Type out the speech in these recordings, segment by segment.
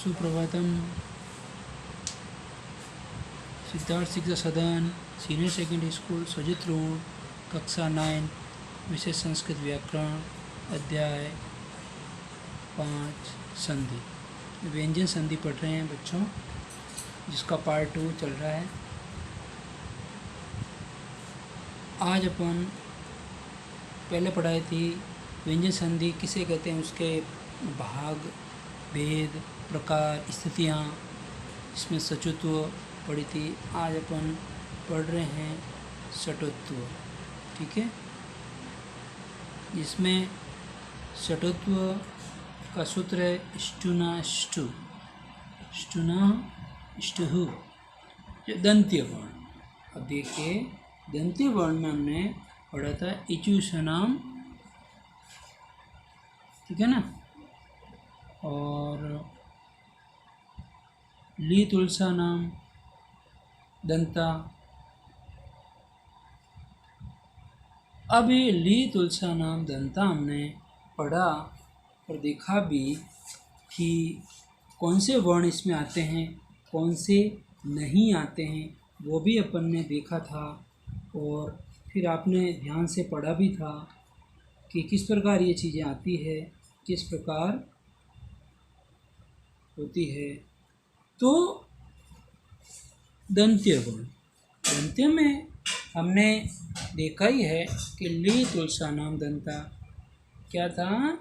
सुप्रभातम। सिद्धार्थ शिक्षा सदन, senior secondary school, सुजित road, कक्षा 9, विषय संस्कृत व्याकरण, अध्याय 5 संधि। व्यंजन संधि पढ़ रहे हैं बच्चों, जिसका पार्ट 2 चल रहा है। आज अपन पहले पढ़ाई थी व्यंजन संधि किसे कहते हैं, उसके भाग, भेद, प्रकार, स्थितियाँ, इसमें सचुत्व पढ़ी थी। आज अपन पढ़ रहे हैं षटुत्व, ठीक है। इसमें षटुत्व का सूत्र है ष्टुना ष्टु, ष्टुना ष्टुहु, जो दंत्य वर्ण। अब देखिए, दंत्य वर्ण में हमने पढ़ा था इचुषणाम, ठीक है ना, और ली तुलसा नाम दंता। अब ये ली तुलसा नाम दंता हमने पढ़ा और देखा भी कि कौन से वर्ण इसमें आते हैं, कौन से नहीं आते हैं, वो भी अपन ने देखा था। और फिर आपने ध्यान से पढ़ा भी था कि किस प्रकार ये चीज़ें आती है, किस प्रकार होती है। तो दंत्य वर्ण, दंत्य में हमने देखा ही है कि ली तुलसा नाम दंता क्या था।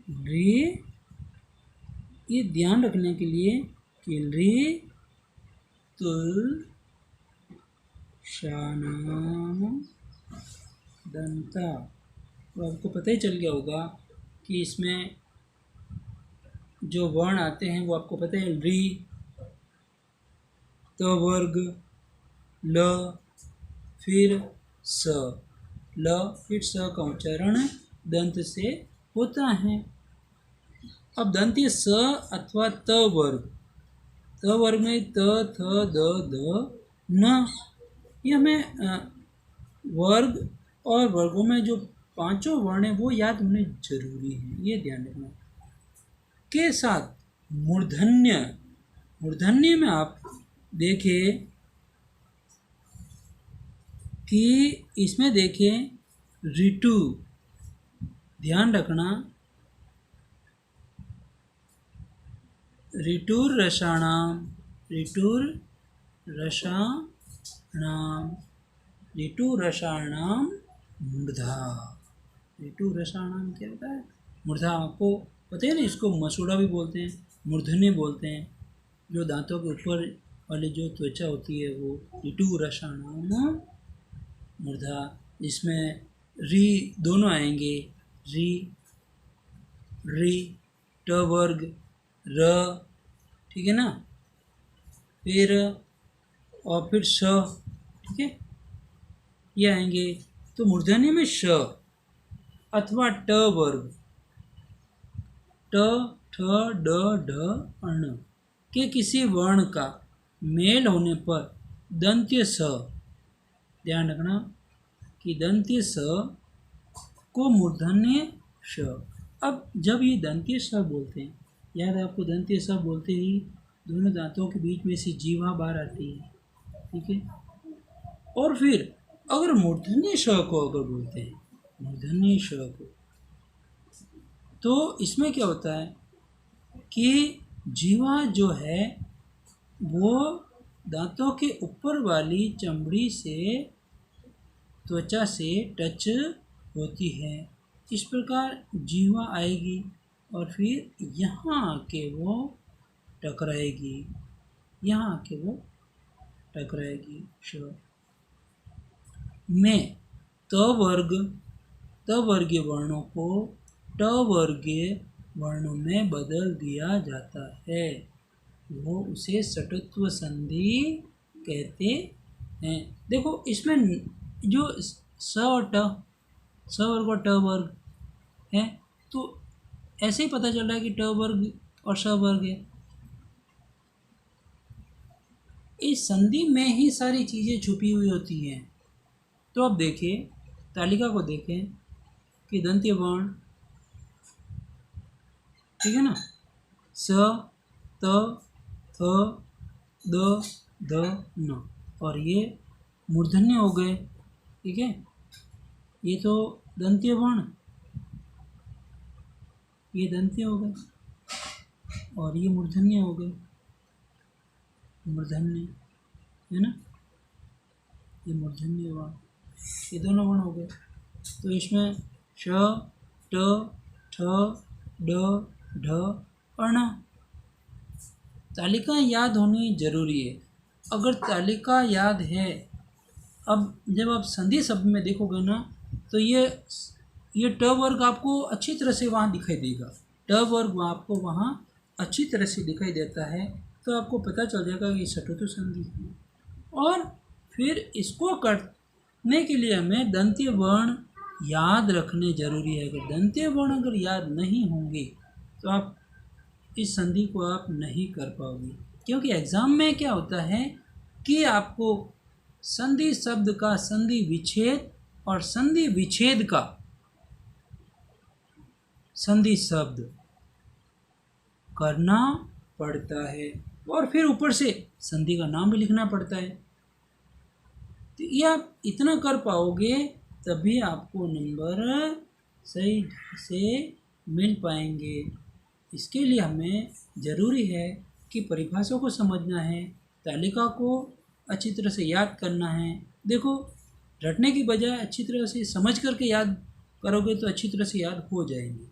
ली, ये ध्यान रखने के लिए कि ली तुलसा नाम दंता, तो आपको पता ही चल गया होगा कि इसमें जो वर्ण आते हैं वो आपको पता है। री, त वर्ग, ल, फिर स, ल फिर स का उच्चारण दंत से होता है। अब दंतीय स अथवा त वर्ग में त, थ, द, न, ये हमें वर्ग और वर्गों में जो पांचों वर्ण हैं वो याद होने जरूरी है, ये ध्यान रखना। के साथ मूर्धन्य, मूर्धन्य में आप देखें कि इसमें देखें ऋतु, ध्यान रखना, ऋतुरसाणाम, ऋतुरसाणाम, ऋतुरसाणाम मूर्धा। ऋतुरसाणाम क्या होता है? मूर्धा। आपको पता है ना, इसको मसूड़ा भी बोलते हैं, मूर्धन्य बोलते हैं। जो दांतों के ऊपर वाली जो त्वचा होती है वो ऋतुरसाणाम मूर्धा। इसमें री दोनों आएंगे, री, री, ट वर्ग, र, ठीक है ना, फिर और फिर श, ठीक है, ये आएंगे। तो मूर्धन्य में श अथवा ट वर्ग, ट, ठ, ड, ढ, अण के किसी वर्ण का मेल होने पर दंत्य स, ध्यान रखना कि दंत्य स को मूर्धन्य श। अब जब ये दंत्य स बोलते हैं, याद है आपको, दंत्य स बोलते ही दोनों दांतों के बीच में से जीवा बाहर आती है, ठीक है। और फिर अगर मूर्धन्य श को अगर बोलते हैं, मूर्धन्य श को, तो इसमें क्या होता है कि जीवा जो है वो दांतों के ऊपर वाली चमड़ी से, त्वचा से टच होती है। इस प्रकार जीवा आएगी और फिर यहाँ आके वो टकराएगी, यहाँ आके वो टकराएगी। में त वर्गीय वर्णों को ट वर्गीय वर्णों में बदल दिया जाता है, वो उसे षटुत्व संधि कहते हैं। देखो इसमें जो स और ट, स वर्ग और ट वर्ग है, तो ऐसे ही पता चल रहा है कि ट वर्ग और स वर्ग है। इस संधि में ही सारी चीज़ें छुपी हुई होती हैं। तो अब देखिए, तालिका को देखें कि दंत्य वर्ण, ठीक है ना, स, त, थ, द, ध, न, और ये मूर्धन्य हो गए। ठीक है, ये तो दंत्य वर्ण, ये दंत्य हो गए और ये मूर्धन्य हो गए, मूर्धन्य है ना, ये मूर्धन्य वर्ण, ये दोनों वर्ण हो गए। तो इसमें श, ट, ठ, ड, ढ और ण। तालिका याद होनी जरूरी है। अगर तालिका याद है, अब जब आप संधि शब्द में देखोगे ना, तो ये ट वर्ग आपको अच्छी तरह से वहाँ दिखाई देगा। ट वर्ग आपको वहाँ अच्छी तरह से दिखाई देता है, तो आपको पता चल जाएगा कि सठोतु संधि है। और फिर इसको करने के लिए हमें दंत्य वर्ण याद रखने जरूरी है। अगर दंत्य वर्ण अगर याद नहीं होंगे तो आप इस संधि को आप नहीं कर पाओगे, क्योंकि एग्ज़ाम में क्या होता है कि आपको संधि शब्द का संधि विच्छेद और संधि विच्छेद का संधि शब्द करना पड़ता है, और फिर ऊपर से संधि का नाम भी लिखना पड़ता है। तो ये आप इतना कर पाओगे तभी आपको नंबर सही से मिल पाएंगे। इसके लिए हमें ज़रूरी है कि परिभाषा को समझना है, तालिका को अच्छी तरह से याद करना है। देखो, रटने की बजाय अच्छी तरह से समझ करके याद करोगे तो अच्छी तरह से याद हो जाएंगे।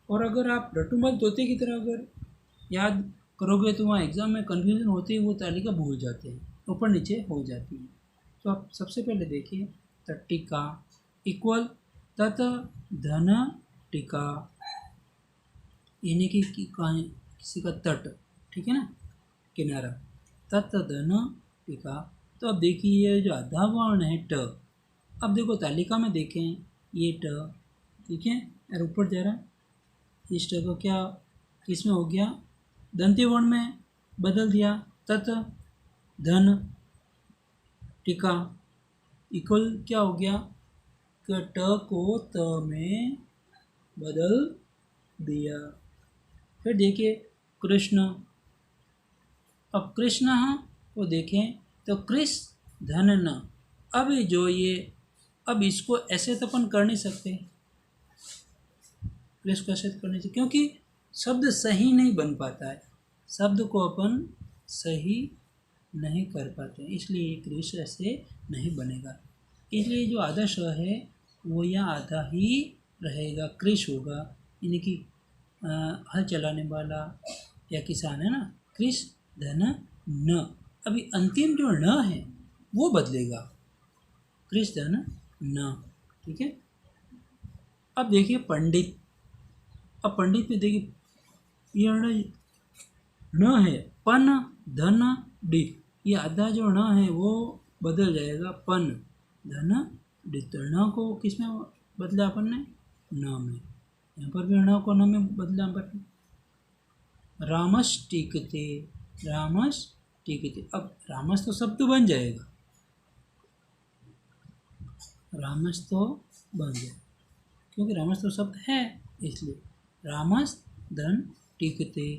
और अगर आप रटूमल तोते की तरह अगर याद करोगे तो वहाँ एग्ज़ाम में कन्फ्यूजन होती है, वो तालिका भूल जाते हैं, ऊपर नीचे हो जाती है। तो आप सबसे पहले देखिए, तट्टिका इक्वल तत धन टिका, यानी कि किसी का तट, ठीक है ना, किनारा, तत धन टिका। तो अब देखिए ये जो आधा वर्ण है ट, अब देखो तालिका में देखें ये ट, ठीक है, और ऊपर जा रहा है, इस ट को क्या किस में हो गया, दंत्य वर्ण में बदल दिया, तत धन टिका इक्वल क्या हो गया, ट को त में बदल दिया। फिर देखिए कृष्ण, अब कृष्ण को देखें तो कृष धन न, अब जो ये, अब इसको ऐसे तो अपन कर नहीं सकते, कृष को ऐसे कर नहीं सकते क्योंकि शब्द सही नहीं बन पाता है, शब्द को अपन सही नहीं कर पाते, इसलिए कृष ऐसे नहीं बनेगा। इसलिए जो आधा श है वो यहाँ आधा ही रहेगा, कृष होगा, यानी कि हल चलाने वाला या किसान है ना, कृष धन न। अभी अंतिम जो न है वो बदलेगा, कृष धन न, ठीक है। अब देखिए पंडित, अब पंडित में देखिए ये न है, पन धन डित, ये आधा जो न है वो बदल जाएगा, पन धन डित। न को किस में बदला अपन ने, न में, यहाँ पर भी न को न में बदला अपन। रामस टिकते, रामस टिकते, अब रामस तो शब्द बन जाएगा, रामस तो बन जाएगा क्योंकि रामस तो शब्द है, इसलिए रामस धन टिकते,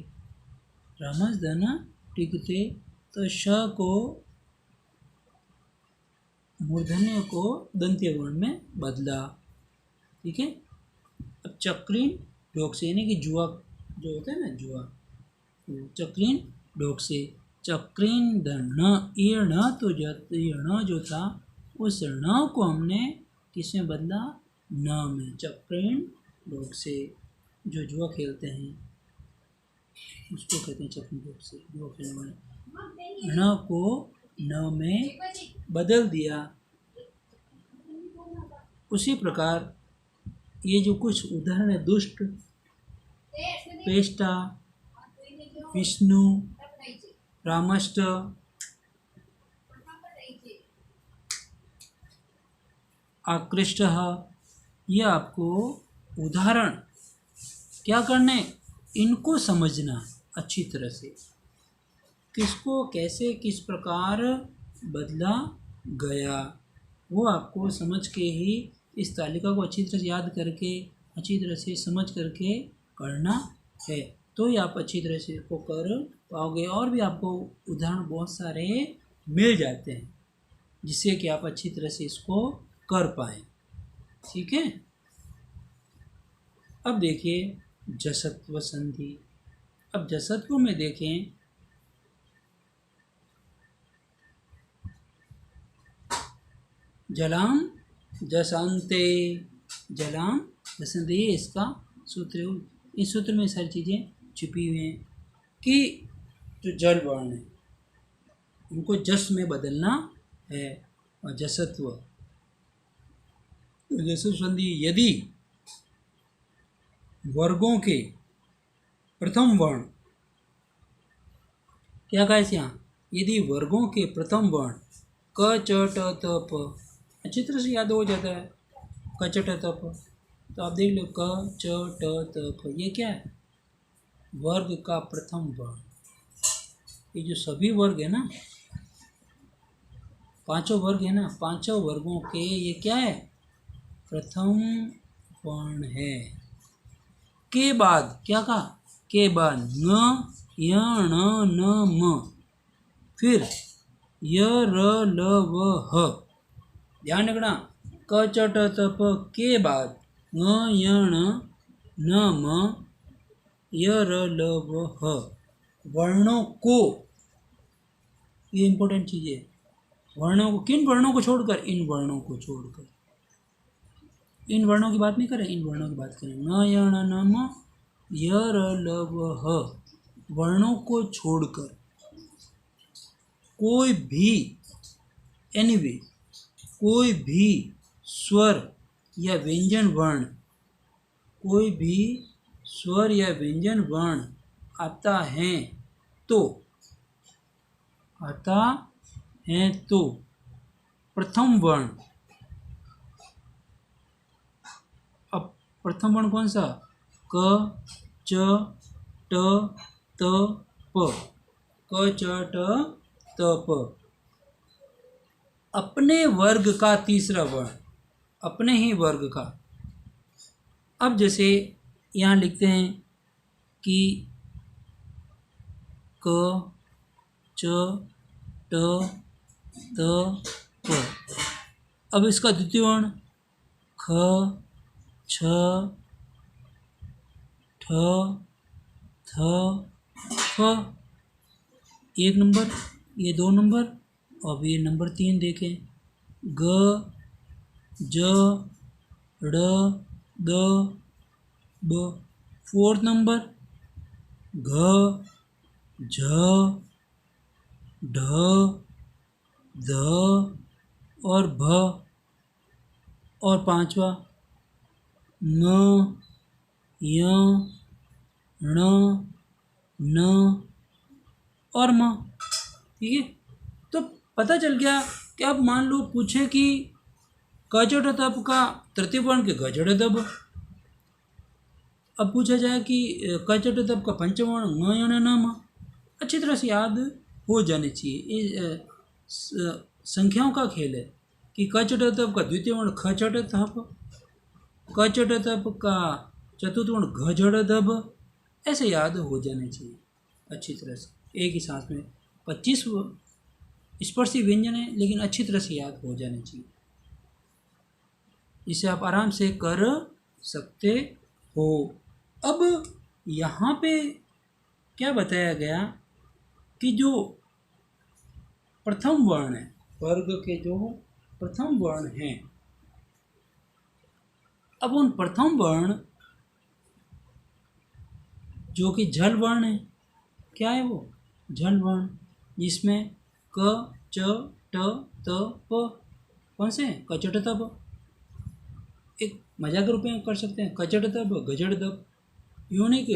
रामस धन टिकते। तो श को मूर्धन्य को दंत्य वर्ण में बदला, ठीक है। अब चक्रीन ढोक से, यानी कि जुआ जो होता है ना, जुआ, चक्रीन ढोक से, चक्रीन धन, ये न तो ये न जो था उस न को हमने किसमें बदला, न में, चक्रीन ढोक से, जो जुआ खेलते हैं उसको कहते हैं चक्रीन ढोक से, जुआ खेलने वाले। न को न में बदल दिया। उसी प्रकार ये जो कुछ उदाहरण है, दुष्ट, पेष्टा, विष्णु, रामष्ट, आकृष्ट, ये आपको उदाहरण क्या करने, इनको समझना अच्छी तरह से, किसको कैसे किस प्रकार बदला गया, वो आपको समझ के ही इस तालिका को अच्छी तरह से याद करके, अच्छी तरह से समझ करके करना है, तो ही आप अच्छी तरह से इसको कर पाओगे, और भी आपको उदाहरण बहुत सारे मिल जाते हैं जिससे कि आप अच्छी तरह से इसको कर पाएँ। ठीक है। अब देखिए जसत्व संधि। अब जसत्व में देखें जलाम जसांते, जलाम जसंते, ये इसका सूत्र है। इस सूत्र में सारी चीज़ें छिपी हुई हैं कि जो जल वर्ण है उनको जस में बदलना है। और जसत्व, तो जसत्व संधि यदि वर्गों के प्रथम वर्ण, क्या कहा इसे यहाँ, यदि वर्गों के प्रथम वर्ण क च ट त प, अच्छी तरह से याद हो जाता है क च ट त प, तो आप देख लो क च ट त प, ये क्या है, वर्ग का प्रथम वर्ण। ये जो सभी वर्ग है ना, पांचों वर्ग है ना, पांचों वर्गों के ये क्या है, प्रथम वर्ण है। के बाद क्या कहा, के बाद न य ण न म, फिर य र ल व ह। ध्यान रखना, क च ट त प के बाद ङ य ण न म य र ल व ह। वर्णों को, ये इंपॉर्टेंट चीज है, वर्णों को, किन वर्णों को छोड़कर, इन वर्णों को छोड़कर, इन वर्णों की बात नहीं करें, इन वर्णों की बात करें, न य ण न म य र ल व ह। वर्णों को छोड़कर कोई भी, एनीवे कोई भी स्वर या व्यंजन वर्ण, कोई भी स्वर या व्यंजन वर्ण आता है तो, आता है तो प्रथम वर्ण, अब प्रथम वर्ण कौन सा, क च ट त प, क च ट त प, अपने वर्ग का तीसरा वर्ण, अपने ही वर्ग का। अब जैसे यहाँ लिखते हैं कि क च ट त प, अब इसका द्वितीय वर्ण ख छ ठ थ फ, एक नंबर, ये दो नंबर, अब ये नंबर 3 देखें, ग ज ड़ द ब, फोर्थ नंबर, घ झ ढ ध और भ, और पांचवा न य ण न और म। ठीक है, तो पता चल गया कि अब मान लो पूछे कि क च ट त प का तृतीय वर्ण के ग च ट त प, अब पूछा जाए कि क च ट त प का पंचम वर्ण ङ य ण न म, अच्छी तरह से याद हो जाने चाहिए। ये संख्याओं का खेल है कि क च ट त प का द्वितीय वर्ण ख च ट त प, क च ट त प का चतुर्थ वर्ण घ ज ड़ द ब, ऐसे याद हो जाने चाहिए अच्छी तरह से। एक ही सांस में 25 स्पर्शी व्यंजन है, लेकिन अच्छी तरह से याद हो जाने चाहिए, इसे आप आराम से कर सकते हो। अब यहाँ पे क्या बताया गया कि जो प्रथम वर्ण है, वर्ग के जो प्रथम वर्ण हैं, अब उन प्रथम वर्ण जो कि झल वर्ण है, क्या है वो, झल वर्ण, जिसमें क च ट त प कौन से हैं, क च ट त प, एक मजाक के रूप में कर सकते हैं क च ट त प गजड़ दब, यूँ नहीं कि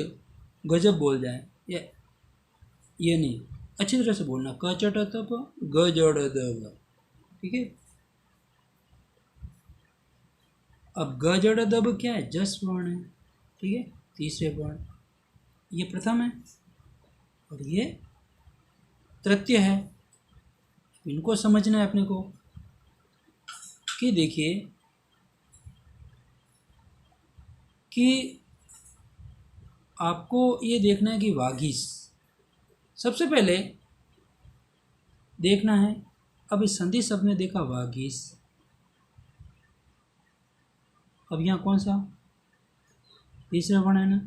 गजब बोल जाए, ये नहीं, अच्छी तरह से बोलना क च ट त प गजड़ दब। ठीक है, अब गजड़ दब क्या है, जस वर्ण है। ठीक है, तीसरे वर्ण, ये प्रथम है और ये तृतीय है। इनको समझना है अपने को कि देखिए कि आपको ये देखना है कि वागीश, सबसे पहले देखना है, अब इस संधि शब्द में देखा वागीश, अब यहाँ कौन सा तीसरा वर्ण है ना,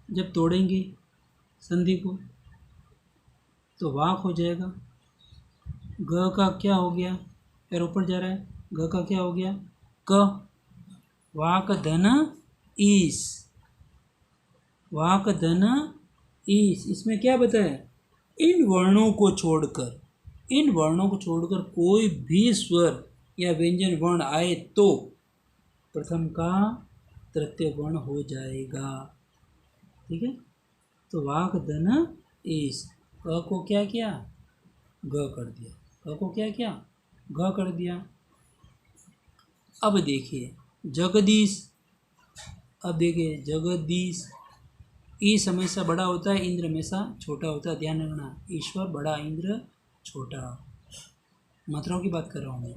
जब तोड़ेंगे संधि को तो वाक हो जाएगा। ग का क्या हो गया, पैर ऊपर जा रहा है, ग का क्या हो गया क, वाक धन ईस, वाक धन ईस। इसमें क्या बताया, इन वर्णों को छोड़कर, इन वर्णों को छोड़कर कोई भी स्वर या व्यंजन वर्ण आए तो प्रथम का तृतीय वर्ण हो जाएगा। ठीक है, तो वाक धन ईस, क को क्या किया, ग कर दिया, क को क्या किया, ग कर दिया। अब देखिए जगदीश, अब देखिए जगदीश, ईश हमेशा बड़ा होता है, इंद्र हमेशा छोटा होता है, ध्यान रखना, ईश्वर बड़ा, इंद्र छोटा, मात्राओं की बात कर रहा हूँ मैं।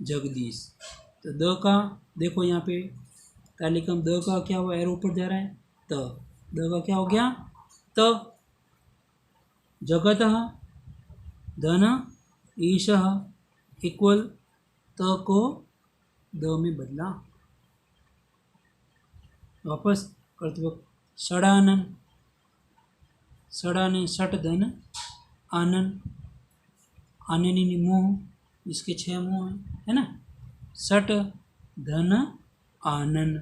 जगदीश, तो द का देखो यहाँ पे तालिका में द का क्या हुआ, एरो ऊपर जा रहा है, त, द का क्या हो गया त। जगत धन ईश इक्वल त को द में बदला, वापस करते वक्त षडानन, षडानन षट धन आनन, आननी मुँह, इसके 6 मुँह है ना, षट धन आनन,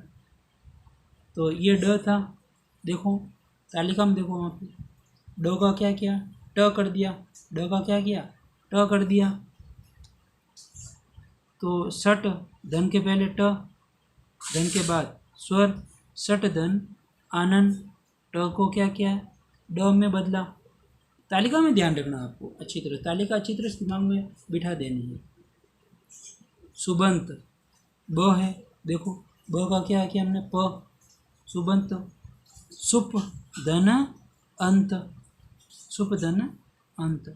तो ये ड था, देखो तालिका में देखो वहाँ पे ड का क्या किया, ट कर दिया, ड का क्या किया, ट कर दिया, तो षट धन के पहले ट, धन के बाद स्वर, षट धन आनन, ट को क्या किया, ड में बदला। तालिका में ध्यान रखना आपको अच्छी तरह, तालिका अच्छी तरह से दिमाग में बिठा देनी है। सुबंत ब है, देखो ब का क्या किया हमने, प, सुबंत, सुप धन अंत, सुप धन अंत,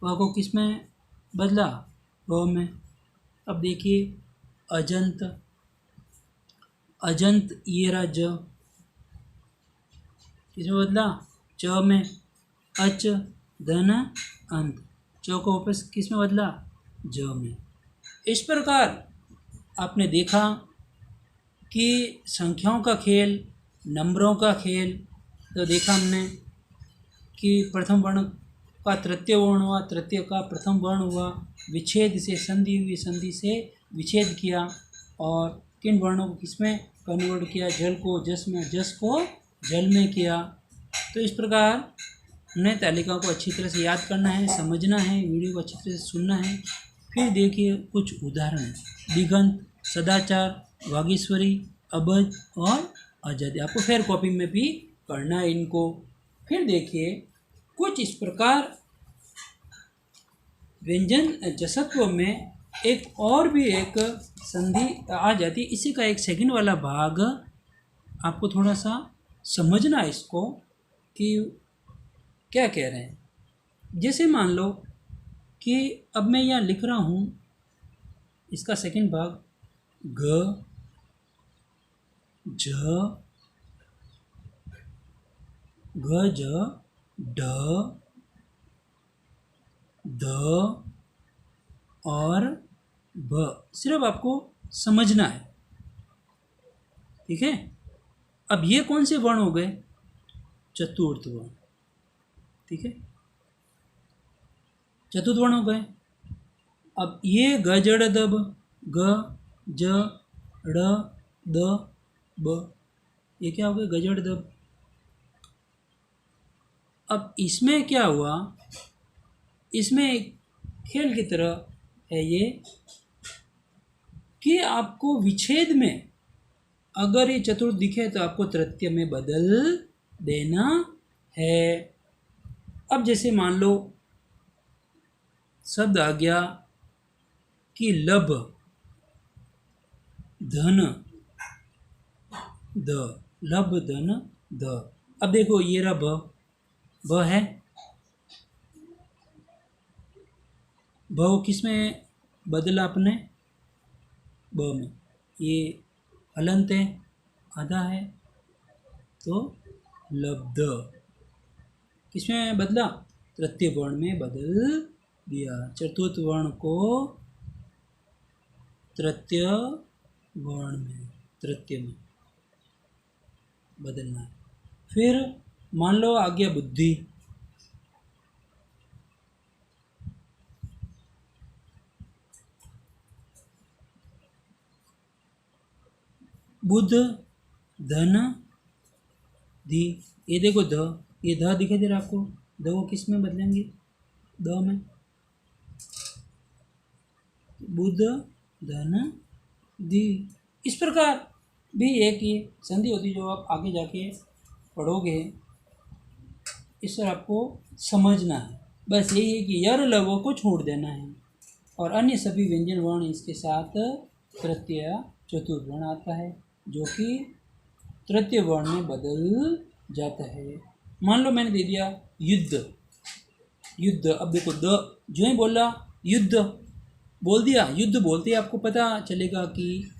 प को किस में बदला, ब में। अब देखिए अजंत, अजंत ये रहा ज, किसमें बदला, च में, अच धन अंत, च को वापस किस में बदला, ज में। इस प्रकार आपने देखा कि संख्याओं का खेल, नंबरों का खेल, तो देखा हमने कि प्रथम वर्ण का तृतीय वर्ण हुआ, तृतीय का प्रथम वर्ण हुआ, विच्छेद से संधि हुई, संधि से विच्छेद किया, और किन वर्णों को किसमें कन्वर्ट किया, जल को जस में, जस को जल में किया। तो इस प्रकार हमने तालिका को अच्छी तरह से याद करना है, समझना है, वीडियो को अच्छी तरह से सुनना है। फिर देखिए कुछ उदाहरण, दिगंत, सदाचार, वागीश्वरी, अभज और आजादी, आपको फिर कॉपी में भी पढ़ना है इनको। फिर देखिए कुछ इस प्रकार व्यंजन जसत्व में एक और भी एक संधि आ जाती है, इसी का एक सेकंड वाला भाग आपको थोड़ा सा समझना है इसको कि क्या कह रहे हैं। जैसे मान लो कि अब मैं यहाँ लिख रहा हूँ इसका सेकंड भाग, ग ज, ग ज ड द और भ, सिर्फ आपको समझना है, ठीक है। अब ये कौन से वर्ण हो गए, चतुर्थ वर्ण, ठीक है, चतुर्थ वर्ण हो गए। अब ये ग जड़ दब, ग ज ड़ द ब, ये क्या हो गए, ग जड़ दब। अब इसमें क्या हुआ, इसमें एक खेल की तरह है ये कि आपको विच्छेद में अगर ये चतुर्थ दिखे तो आपको तृतीय में बदल देना है। अब जैसे मान लो शब्द आ गया कि लब धन द, लब धन द। अब देखो ये रहा ब है, ब किस में बदला अपने, ब में, ये हलंत है, आधा है, तो लब्ध किस में बदला, तृतीय वर्ण में बदल दिया। चतुर्थ वर्ण को तृतीय वर्ण में, तृतीय में बदलना है। फिर मान लो आ गया बुद्धि। बुध, धन, धी। ये देखो ध, ये ध दिखाई दे रहा है आपको? ध को किस में बदलेंगे? द में। बुध, धन, धी। इस प्रकार भी एक ये संधि होती है जो आप आगे जाके पढ़ोगे। इस पर आपको समझना है। बस यही है कि यर लवों को छोड़ देना है और अन्य सभी व्यंजन वर्ण इसके साथ तृतीय चतुर्थ वर्ण आता है जो कि तृतीय वर्ण में बदल जाता है। मान लो मैंने दे दिया युद्ध। युद्ध, अब देखो द जो ही बोला युद्ध बोल दिया, युद्ध बोलते ही आपको पता चलेगा कि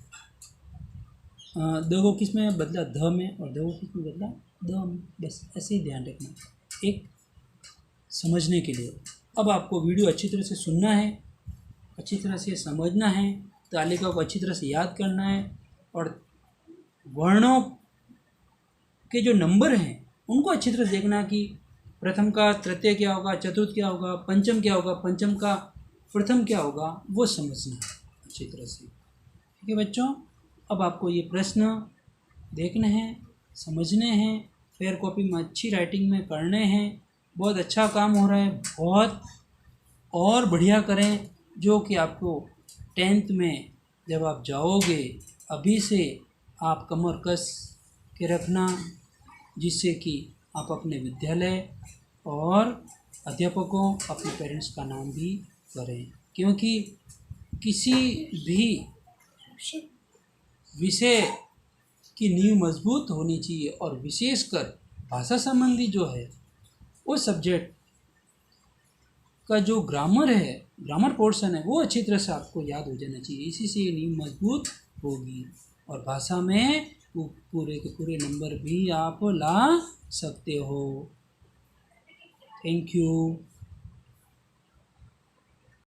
द को किस में बदला? ध में। और द को किस में बदला? द में। बस ऐसे ही ध्यान रखना, एक समझने के लिए। अब आपको वीडियो अच्छी तरह से सुनना है, अच्छी तरह से समझना है, तालिका को अच्छी तरह से याद करना है और वर्णों के जो नंबर हैं उनको अच्छी तरह देखना कि प्रथम का तृतीय क्या होगा, चतुर्थ क्या होगा, पंचम क्या होगा, पंचम का प्रथम क्या होगा, वो समझना है अच्छी तरह से। ठीक है बच्चों, अब आपको ये प्रश्न देखने हैं, समझने हैं, फेयर कॉपी में अच्छी राइटिंग में करने हैं। बहुत अच्छा काम हो रहा है, बहुत और बढ़िया करें, जो कि आपको 10th में जब आप जाओगे अभी से आप कमर कस के रखना, जिससे कि आप अपने विद्यालय और अध्यापकों, अपने पेरेंट्स का नाम भी करें। क्योंकि किसी भी विषय की नींव मजबूत होनी चाहिए और विशेषकर भाषा संबंधी जो है वो सब्जेक्ट का जो ग्रामर है, ग्रामर पोर्शन है, वो अच्छी तरह से आपको याद हो जाना चाहिए। इसी से ये नींव मजबूत होगी और भाषा में पूरे के पूरे नंबर भी आप ला सकते हो। Thank you.